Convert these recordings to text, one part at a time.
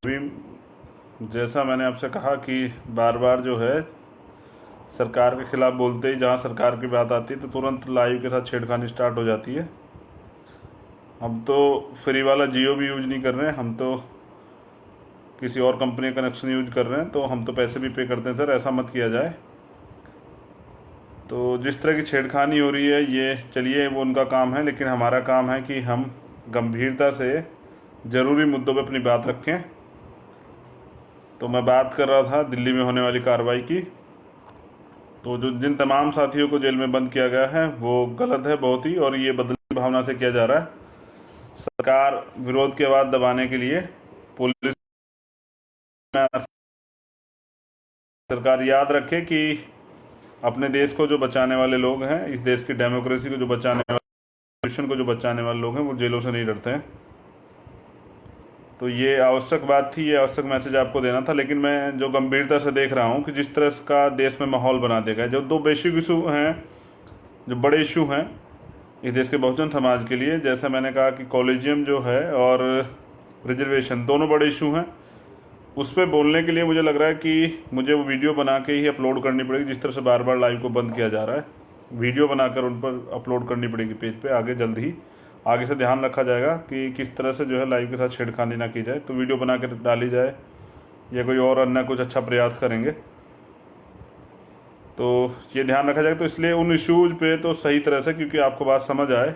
अभी जैसा मैंने आपसे कहा कि बार बार जो है सरकार के खिलाफ बोलते ही जहाँ सरकार की बात आती है तो तुरंत लाइव के साथ छेड़खानी स्टार्ट हो जाती है। हम तो फ्री वाला जियो भी यूज नहीं कर रहे हैं, हम तो किसी और कंपनी का कनेक्शन यूज कर रहे हैं, तो हम तो पैसे भी पे करते हैं। सर ऐसा मत किया जाए। तो जिस तरह की छेड़खानी हो रही है ये चलिए वो उनका काम है, लेकिन हमारा काम है कि हम गंभीरता से ज़रूरी मुद्दों पर अपनी बात रखें। तो मैं बात कर रहा था दिल्ली में होने वाली कार्रवाई की। तो जो जिन तमाम साथियों को जेल में बंद किया गया है वो गलत है बहुत ही, और ये बदली भावना से किया जा रहा है। सरकार विरोध की आवाज़ दबाने के लिए पुलिस में, सरकार याद रखे कि अपने देश को जो बचाने वाले लोग हैं, इस देश की डेमोक्रेसी को जो बचाने वाले, कॉन्स्टिट्यूशन को जो बचाने वाले लोग हैं, वो जेलों से नहीं डरते हैं। तो ये आवश्यक बात थी, ये आवश्यक मैसेज आपको देना था। लेकिन मैं जो गंभीरता से देख रहा हूँ कि जिस तरह का देश में माहौल बना देगा, जो दो बेसिक इशू हैं, जो बड़े इशू हैं इस देश के बहुजन समाज के लिए, जैसा मैंने कहा कि कॉलेजियम जो है और रिजर्वेशन दोनों बड़े इशू हैं, उस पर बोलने के लिए मुझे लग रहा है कि मुझे वो वीडियो बना के ही अपलोड करनी पड़ेगी। जिस तरह से बार बार लाइव को बंद किया जा रहा है, वीडियो बनाकर उन पर अपलोड करनी पड़ेगी पेज पे। आगे जल्द ही आगे से ध्यान रखा जाएगा कि किस तरह से जो है लाइव के साथ छेड़खानी ना की जाए, तो वीडियो बना कर डाली जाए या कोई और अन्य कुछ अच्छा प्रयास करेंगे तो ये ध्यान रखा जाएगा। तो इसलिए उन इश्यूज पे तो सही तरह से, क्योंकि आपको बात समझ आए,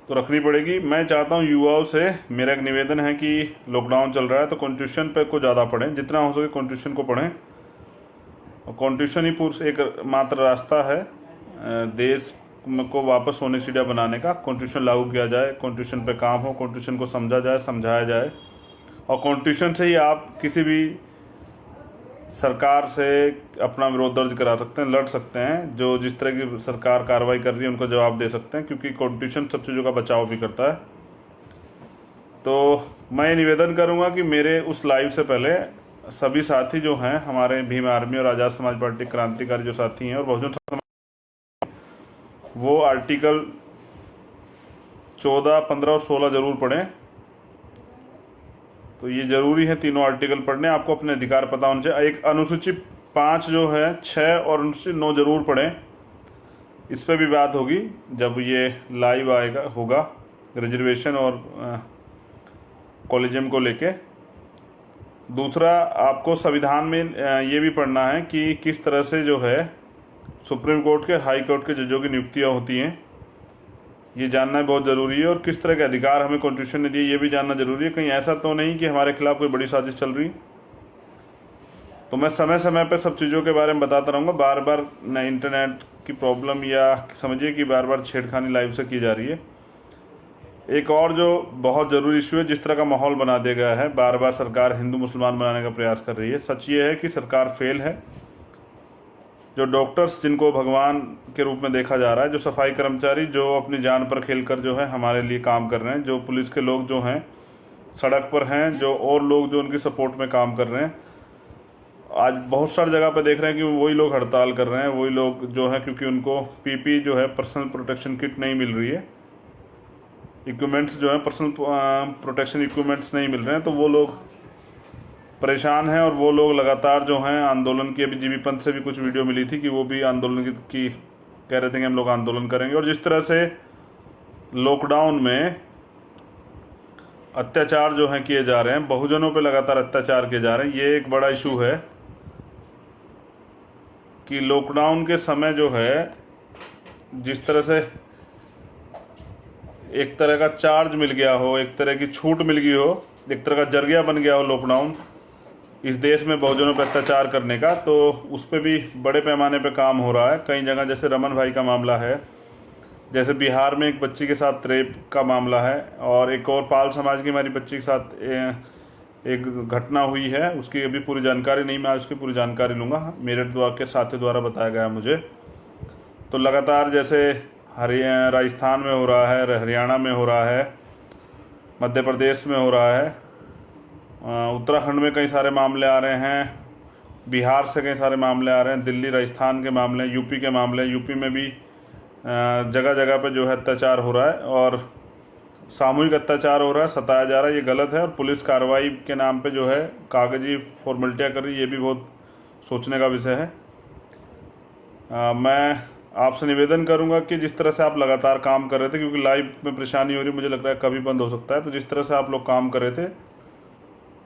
तो रखनी पड़ेगी। मैं चाहता हूँ युवाओं से मेरा एक निवेदन है कि लॉकडाउन चल रहा है तो कॉन्स्टिट्यूशन पे को ज़्यादा पढ़ें, जितना हो सके कॉन्स्टिट्यूशन को पढ़ें। और कॉन्स्टिट्यूशन ही पूर्ण एक मात्र रास्ता है देश को वापस सोने चिड़िया बनाने का। कॉन्स्टिट्यूशन लागू किया जाए, कॉन्स्टिट्यूशन पे काम हो, कॉन्स्टिट्यूशन को समझा जाए, समझाया जाए, और कॉन्स्टिट्यूशन से ही आप किसी भी सरकार से अपना विरोध दर्ज करा सकते हैं, लड़ सकते हैं। जो जिस तरह की सरकार कार्रवाई कर रही है उनको जवाब दे सकते हैं, क्योंकि कॉन्स्टिट्यूशन सब चीज़ों का बचाव भी करता है। तो मैं निवेदन करूंगा कि मेरे उस लाइव से पहले सभी साथी जो हैं, हमारे भीम आर्मी और आज़ाद समाज पार्टी क्रांतिकारी जो साथी हैं और बहुजन समाज, वो आर्टिकल 14, 15 और 16 ज़रूर पढ़ें। तो ये ज़रूरी है, तीनों आर्टिकल पढ़ने। आपको अपने अधिकार पता होना चाहिए। एक अनुसूची 5 जो है, 6 और अनुसूची 9 ज़रूर पढ़ें। इस पर भी बात होगी जब ये लाइव आएगा होगा, रिजर्वेशन और कॉलेजियम को लेके। दूसरा, आपको संविधान में ये भी पढ़ना है कि किस तरह से जो है सुप्रीम कोर्ट के, हाई कोर्ट के जजों की नियुक्तियाँ होती हैं, ये जानना बहुत ज़रूरी है। और किस तरह के अधिकार हमें कॉन्स्टिट्यूशन ने दिए, ये भी जानना ज़रूरी है। कहीं ऐसा तो नहीं कि हमारे खिलाफ कोई बड़ी साजिश चल रही। तो मैं समय समय पर सब चीज़ों के बारे में बताता रहूँगा। बार बार न इंटरनेट की प्रॉब्लम, या समझिए कि बार बार छेड़खानी लाइव से की जा रही है। एक और जो बहुत ज़रूरी इशू है, जिस तरह का माहौल बना दिया गया है, बार बार सरकार हिंदू मुसलमान बनाने का प्रयास कर रही है। सच ये है कि सरकार फेल है। जो डॉक्टर्स जिनको भगवान के रूप में देखा जा रहा है, जो सफाई कर्मचारी जो अपनी जान पर खेलकर जो है हमारे लिए काम कर रहे हैं, जो पुलिस के लोग जो हैं सड़क पर हैं, जो और लोग जो उनकी सपोर्ट में काम कर रहे हैं, आज बहुत सारी जगह पर देख रहे हैं कि वही लोग हड़ताल कर रहे हैं, वही लोग जो हैं, क्योंकि उनको पीपी जो है पर्सनल प्रोटेक्शन किट नहीं मिल रही है, इक्विपमेंट्स जो है पर्सनल प्रोटेक्शन इक्विपमेंट्स नहीं मिल रहे हैं, तो वो लोग परेशान हैं। और वो लोग लगातार जो हैं आंदोलन की, अभी जीबी पंत से भी कुछ वीडियो मिली थी कि वो भी आंदोलन की कह रहे थे कि हम लोग आंदोलन करेंगे। और जिस तरह से लॉकडाउन में अत्याचार जो हैं किए जा रहे हैं, बहुजनों पे लगातार अत्याचार किए जा रहे हैं, ये एक बड़ा इशू है कि लॉकडाउन के समय जो है जिस तरह से एक तरह का चार्ज मिल गया हो, एक तरह की छूट मिल गई हो, एक तरह का जरिया बन गया हो लॉकडाउन इस देश में बहुजनों पर अत्याचार करने का, तो उस पर भी बड़े पैमाने पे काम हो रहा है। कई जगह जैसे रमन भाई का मामला है, जैसे बिहार में एक बच्ची के साथ रेप का मामला है, और एक और पाल समाज की हमारी बच्ची के साथ एक घटना हुई है। उसकी अभी पूरी जानकारी नहीं, मैं उसकी पूरी जानकारी लूँगा, मेरठ द्वारा के साथी द्वारा बताया गया मुझे। तो लगातार जैसे राजस्थान में हो रहा है, हरियाणा में हो रहा है, मध्य प्रदेश में हो रहा है, उत्तराखंड में कई सारे मामले आ रहे हैं, बिहार से कई सारे मामले आ रहे हैं, दिल्ली राजस्थान के मामले, यूपी के मामले, यूपी में भी जगह जगह पे जो है अत्याचार हो रहा है। और सामूहिक अत्याचार हो रहा है, सताया जा रहा है, ये गलत है। और पुलिस कार्रवाई के नाम पे जो है कागजी फॉर्मेलिटियाँ कर रही है, ये भी बहुत सोचने का विषय है। मैं आपसे निवेदन करूंगा कि जिस तरह से आप लगातार काम कर रहे थे, क्योंकि लाइव में परेशानी हो रही, मुझे लग रहा है कभी बंद हो सकता है, तो जिस तरह से आप लोग काम कर रहे थे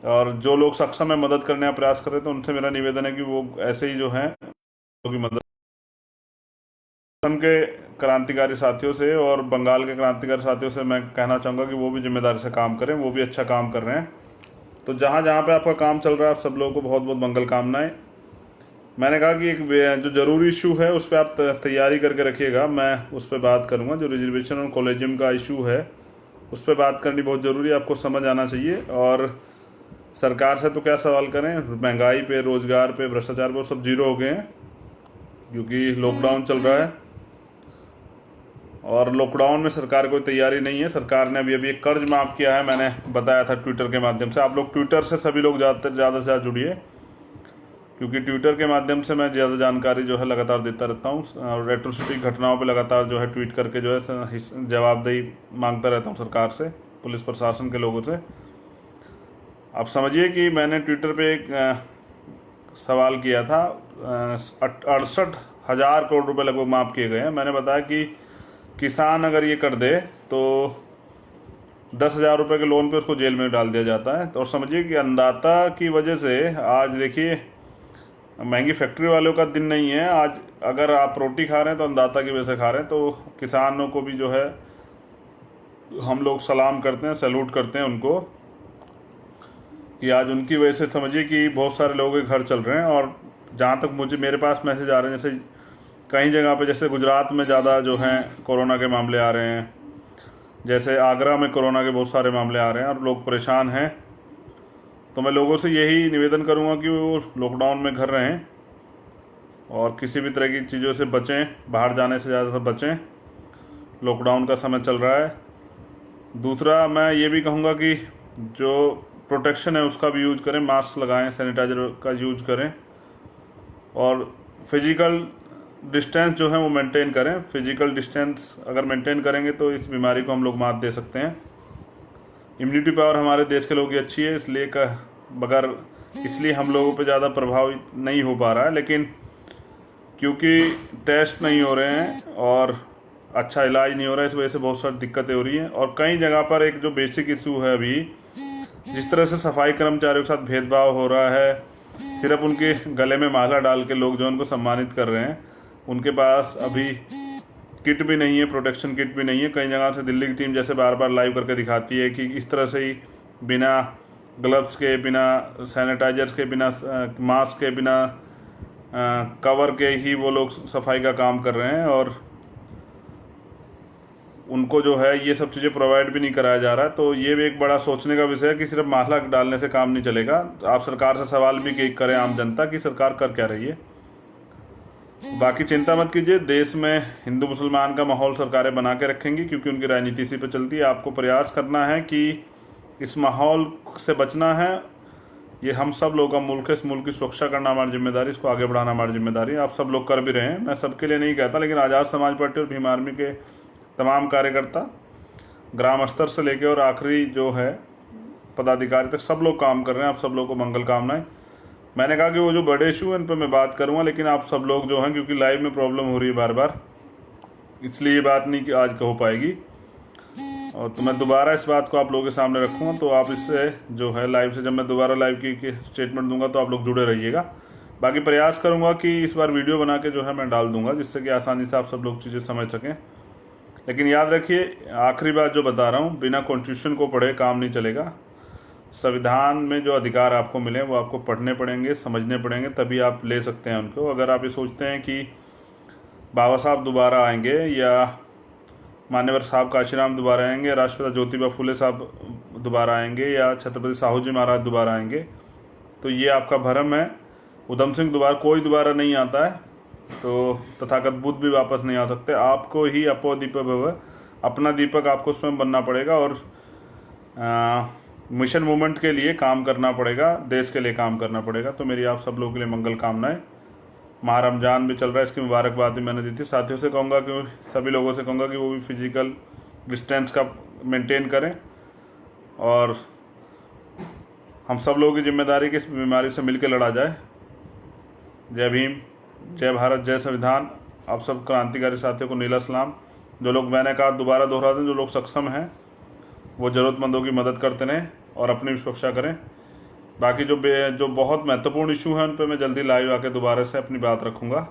और जो लोग सक्षम है मदद करने का प्रयास कर रहे थे, उनसे मेरा निवेदन है कि वो ऐसे ही जो हैं लोगों की मदद। असम के क्रांतिकारी साथियों से और बंगाल के क्रांतिकारी साथियों से मैं कहना चाहूँगा कि वो भी जिम्मेदारी से काम करें, वो भी अच्छा काम कर रहे हैं। तो जहाँ जहाँ पे आपका काम चल रहा है, आप सब लोगों को बहुत बहुत मंगल कामनाएं। मैंने कहा कि एक जो ज़रूरी इशू है उस पर आप तैयारी करके रखिएगा, मैं उस पर बात करूँगा। जो रिजर्वेशन और कॉलेजियम का इशू है उस पर बात करनी बहुत ज़रूरी है, आपको समझ आना चाहिए। और सरकार से तो क्या सवाल करें, महंगाई पे, रोज़गार पे, भ्रष्टाचार पे, वो सब जीरो हो गए हैं क्योंकि लॉकडाउन चल रहा है। और लॉकडाउन में सरकार कोई तैयारी नहीं है। सरकार ने अभी एक कर्ज माफ़ किया है, मैंने बताया था ट्विटर के माध्यम से। आप लोग ट्विटर से सभी लोग ज़्यादा से ज़्यादा जुड़िए, क्योंकि ट्विटर के माध्यम से मैं ज़्यादा जानकारी जो है लगातार देता रहता हूँ। और एट्रोसिटी घटनाओं पे लगातार जो है ट्वीट करके जो है जवाबदेही मांगता रहता हूँ सरकार से, पुलिस प्रशासन के लोगों से। आप समझिए कि मैंने ट्विटर पे एक सवाल किया था, 68,000 करोड़ रुपए लगभग माफ़ किए गए हैं। मैंने बताया कि किसान अगर ये कर दे तो 10,000 रुपये के लोन पे उसको जेल में डाल दिया जाता है। और समझिए कि अन्नदाता की वजह से आज देखिए महंगी फैक्ट्री वालों का दिन नहीं है। आज अगर आप रोटी खा रहे हैं तो अन्नदाता की वजह से खा रहे हैं। तो किसानों को भी जो है हम लोग सलाम करते हैं, सैल्यूट करते हैं उनको, कि आज उनकी वजह से समझिए कि बहुत सारे लोगों के घर चल रहे हैं। और जहाँ तक मेरे पास मैसेज आ रहे हैं, जैसे कई जगह पे, जैसे गुजरात में ज़्यादा जो हैं कोरोना के मामले आ रहे हैं, जैसे आगरा में कोरोना के बहुत सारे मामले आ रहे हैं और लोग परेशान हैं। तो मैं लोगों से यही निवेदन करूंगा कि वो लॉकडाउन में घर रहें और किसी भी तरह की चीज़ों से बचें, बाहर जाने से ज़्यादा से बचें। लॉकडाउन का समय चल रहा है। दूसरा मैं ये भी कहूँगा कि जो प्रोटेक्शन है उसका भी यूज करें, मास्क लगाएं, सैनिटाइजर का यूज करें और फिजिकल डिस्टेंस जो है वो मेंटेन करें। फिजिकल डिस्टेंस अगर मेंटेन करेंगे तो इस बीमारी को हम लोग मात दे सकते हैं। इम्यूनिटी पावर हमारे देश के लोगों की अच्छी है, इसलिए हम लोगों पे ज़्यादा प्रभाव नहीं हो पा रहा है। लेकिन क्योंकि टेस्ट नहीं हो रहे हैं और अच्छा इलाज नहीं हो रहा है, इस वजह से बहुत सारी दिक्कतें हो रही हैं। और कई जगह पर एक जो बेसिक इशू है अभी, जिस तरह से सफाई कर्मचारियों के साथ भेदभाव हो रहा है, सिर्फ उनके गले में माला डाल के लोग जो उनको सम्मानित कर रहे हैं, उनके पास अभी किट भी नहीं है, प्रोटेक्शन किट भी नहीं है। कई जगह से दिल्ली की टीम जैसे बार बार लाइव करके दिखाती है कि इस तरह से ही बिना ग्लव्स के, बिना सैनिटाइजर्स के, बिना मास्क के, बिना कवर के ही वो लोग सफाई का काम कर रहे हैं और उनको जो है ये सब चीज़ें प्रोवाइड भी नहीं कराया जा रहा है। तो ये भी एक बड़ा सोचने का विषय है कि सिर्फ माला डालने से काम नहीं चलेगा। आप सरकार से सवाल भी करें, आम जनता की, सरकार कर क्या रही है। बाकी चिंता मत कीजिए, देश में हिंदू मुसलमान का माहौल सरकारें बना के रखेंगी, क्योंकि उनकी राजनीति इसी पे चलती है। आपको प्रयास करना है कि इस माहौल से बचना है। ये हम सब लोगों का मुल्क है, इस मुल्क की सुरक्षा करना हमारी जिम्मेदारी, इसको आगे बढ़ाना हमारी जिम्मेदारी है। आप सब लोग कर भी रहे हैं, मैं सबके लिए नहीं कहता, लेकिन आज़ाद समाज पार्टी और भीम आर्मी के तमाम कार्यकर्ता ग्राम स्तर से लेकर और आखिरी जो है पदाधिकारी तक सब लोग काम कर रहे हैं। आप सब लोगों को मंगल कामनाएं। मैंने कहा कि वो जो बड़े इशू हैं इन पर मैं बात करूंगा, लेकिन आप सब लोग जो हैं, क्योंकि लाइव में प्रॉब्लम हो रही है बार बार, इसलिए ये बात नहीं कि आज हो पाएगी। और तो मैं दोबारा इस बात को आप लोगों के सामने रखूँगा, तो आप इससे जो है लाइव से, जब मैं दोबारा लाइव की स्टेटमेंट दूंगा तो आप लोग जुड़े रहिएगा। बाकी प्रयास करूँगा कि इस बार वीडियो बना के जो है मैं डाल दूँगा, जिससे कि आसानी से आप सब लोग चीज़ें समझ सकें। लेकिन याद रखिए, आखिरी बात जो बता रहा हूँ, बिना कॉन्स्टिट्यूशन को पढ़े काम नहीं चलेगा। संविधान में जो अधिकार आपको मिले वो आपको पढ़ने पड़ेंगे, समझने पड़ेंगे, तभी आप ले सकते हैं उनको। अगर आप ये सोचते हैं कि बाबा साहब दोबारा आएंगे या मान्यवर साहब काशीराम दोबारा आएंगे, राष्ट्रपिता ज्योतिबा फुले साहब दोबारा आएंगे या छत्रपति साहू जी महाराज दोबारा आएंगे, तो ये आपका भ्रम है। उधम सिंह कोई दोबारा नहीं आता है, तो तथागत बुद्ध भी वापस नहीं आ सकते। आपको ही अपो दीपक भव, अपना दीपक आपको स्वयं बनना पड़ेगा और मिशन मूवमेंट के लिए काम करना पड़ेगा, देश के लिए काम करना पड़ेगा। तो मेरी आप सब लोगों के लिए मंगल कामनाएं। माह रमज़ान भी चल रहा है, इसकी मुबारकबाद भी मैंने दी थी। साथियों से कहूँगा कि सभी लोगों से कहूँगा कि वो भी फिजिकल डिस्टेंस का मेंटेन करें और हम सब लोगों की जिम्मेदारी कि इस बीमारी से मिलकर लड़ा जाए। जय भीम, जय भारत, जय संविधान। आप सब क्रांतिकारी साथियों को नीला सलाम। जो लोग, मैंने कहा दोबारा दोहरा दें, जो लोग सक्षम हैं वो ज़रूरतमंदों की मदद करते रहें और अपनी भी सुरक्षा करें। बाकी जो बहुत महत्वपूर्ण इशू हैं उन पर मैं जल्दी लाइव आके दोबारा से अपनी बात रखूँगा।